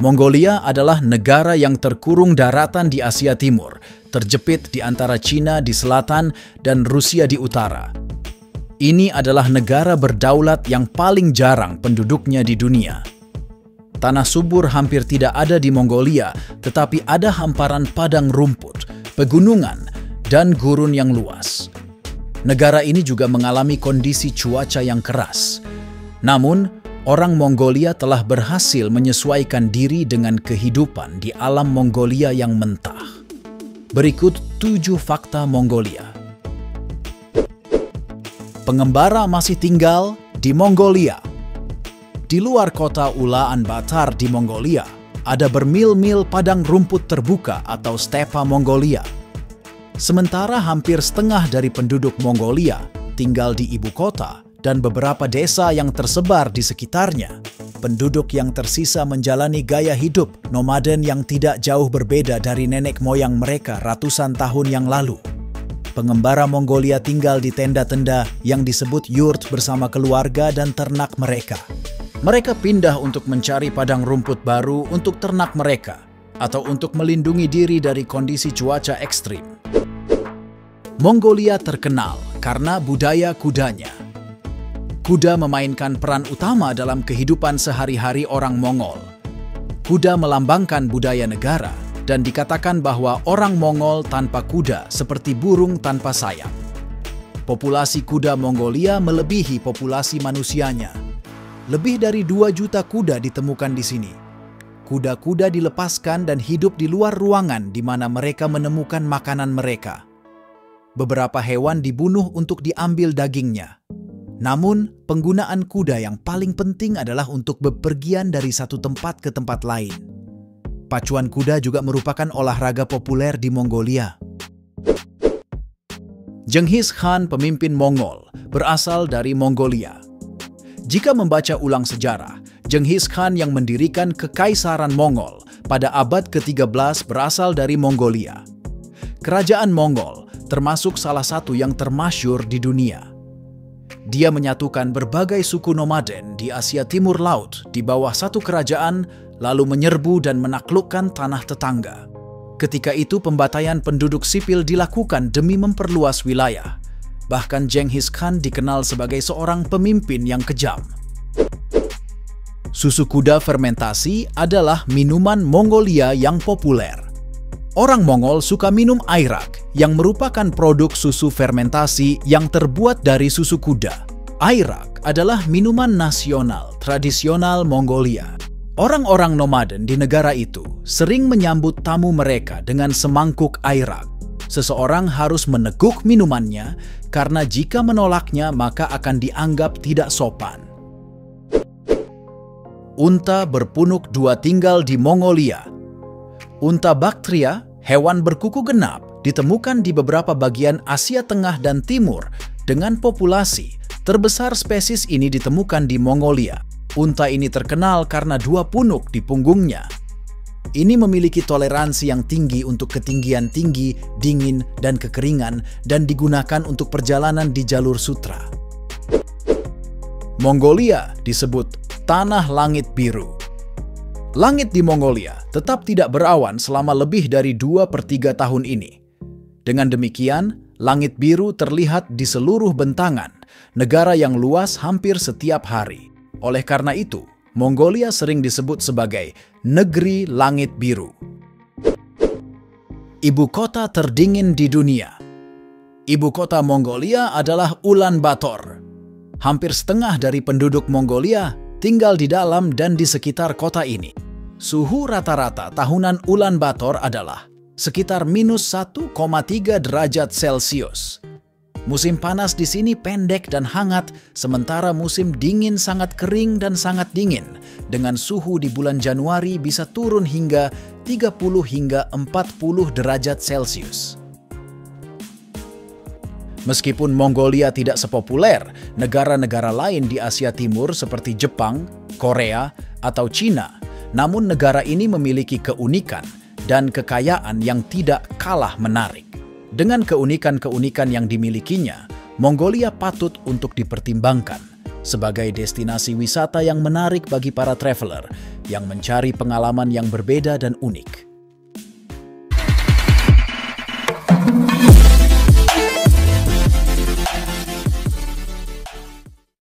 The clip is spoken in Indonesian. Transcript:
Mongolia adalah negara yang terkurung daratan di Asia Timur, terjepit di antara Cina di selatan dan Rusia di utara. Ini adalah negara berdaulat yang paling jarang penduduknya di dunia. Tanah subur hampir tidak ada di Mongolia, tetapi ada hamparan padang rumput, pegunungan, dan gurun yang luas. Negara ini juga mengalami kondisi cuaca yang keras. Namun, orang Mongolia telah berhasil menyesuaikan diri dengan kehidupan di alam Mongolia yang mentah. Berikut 7 fakta Mongolia. Pengembara masih tinggal di Mongolia. Di luar kota Ulaanbaatar di Mongolia, ada bermil-mil padang rumput terbuka atau stepa Mongolia. Sementara hampir setengah dari penduduk Mongolia tinggal di ibu kota dan beberapa desa yang tersebar di sekitarnya, penduduk yang tersisa menjalani gaya hidup nomaden yang tidak jauh berbeda dari nenek moyang mereka ratusan tahun yang lalu. Pengembara Mongolia tinggal di tenda-tenda yang disebut yurt bersama keluarga dan ternak mereka. Mereka pindah untuk mencari padang rumput baru untuk ternak mereka, atau untuk melindungi diri dari kondisi cuaca ekstrim. Mongolia terkenal karena budaya kudanya. Kuda memainkan peran utama dalam kehidupan sehari-hari orang Mongol. Kuda melambangkan budaya negara, dan dikatakan bahwa orang Mongol tanpa kuda seperti burung tanpa sayap. Populasi kuda Mongolia melebihi populasi manusianya. Lebih dari 2 juta kuda ditemukan di sini. Kuda-kuda dilepaskan dan hidup di luar ruangan di mana mereka menemukan makanan mereka. Beberapa hewan dibunuh untuk diambil dagingnya. Namun, penggunaan kuda yang paling penting adalah untuk bepergian dari satu tempat ke tempat lain. Pacuan kuda juga merupakan olahraga populer di Mongolia. Genghis Khan, pemimpin Mongol, berasal dari Mongolia. Jika membaca ulang sejarah, Genghis Khan yang mendirikan Kekaisaran Mongol pada abad ke-13 berasal dari Mongolia. Kerajaan Mongol termasuk salah satu yang termasyhur di dunia. Dia menyatukan berbagai suku nomaden di Asia Timur Laut di bawah satu kerajaan, lalu menyerbu dan menaklukkan tanah tetangga. Ketika itu pembantaian penduduk sipil dilakukan demi memperluas wilayah. Bahkan Genghis Khan dikenal sebagai seorang pemimpin yang kejam. Susu kuda fermentasi adalah minuman Mongolia yang populer. Orang Mongol suka minum airak, yang merupakan produk susu fermentasi yang terbuat dari susu kuda. Airak adalah minuman nasional tradisional Mongolia. Orang-orang nomaden di negara itu sering menyambut tamu mereka dengan semangkuk airak. Seseorang harus meneguk minumannya karena jika menolaknya maka akan dianggap tidak sopan. Unta berpunuk 2 tinggal di Mongolia. Unta Bactria, hewan berkuku genap, ditemukan di beberapa bagian Asia Tengah dan Timur dengan populasi. Terbesar spesies ini ditemukan di Mongolia. Unta ini terkenal karena 2 punuk di punggungnya. Ini memiliki toleransi yang tinggi untuk ketinggian tinggi, dingin, dan kekeringan, dan digunakan untuk perjalanan di jalur sutra. Mongolia disebut tanah langit biru. Langit di Mongolia tetap tidak berawan selama lebih dari 2/3 tahun ini. Dengan demikian, langit biru terlihat di seluruh bentangan, negara yang luas hampir setiap hari. Oleh karena itu, Mongolia sering disebut sebagai negeri langit biru. Ibu kota terdingin di dunia. Ibu kota Mongolia adalah Ulaanbaatar. Hampir setengah dari penduduk Mongolia tinggal di dalam dan di sekitar kota ini. Suhu rata-rata tahunan Ulaanbaatar adalah sekitar -1,3 derajat Celcius. Musim panas di sini pendek dan hangat, sementara musim dingin sangat kering dan sangat dingin, dengan suhu di bulan Januari bisa turun hingga 30 hingga 40 derajat Celcius. Meskipun Mongolia tidak sepopuler negara-negara lain di Asia Timur seperti Jepang, Korea, atau Cina, namun negara ini memiliki keunikan dan kekayaan yang tidak kalah menarik. Dengan keunikan-keunikan yang dimilikinya, Mongolia patut untuk dipertimbangkan sebagai destinasi wisata yang menarik bagi para traveler yang mencari pengalaman yang berbeda dan unik.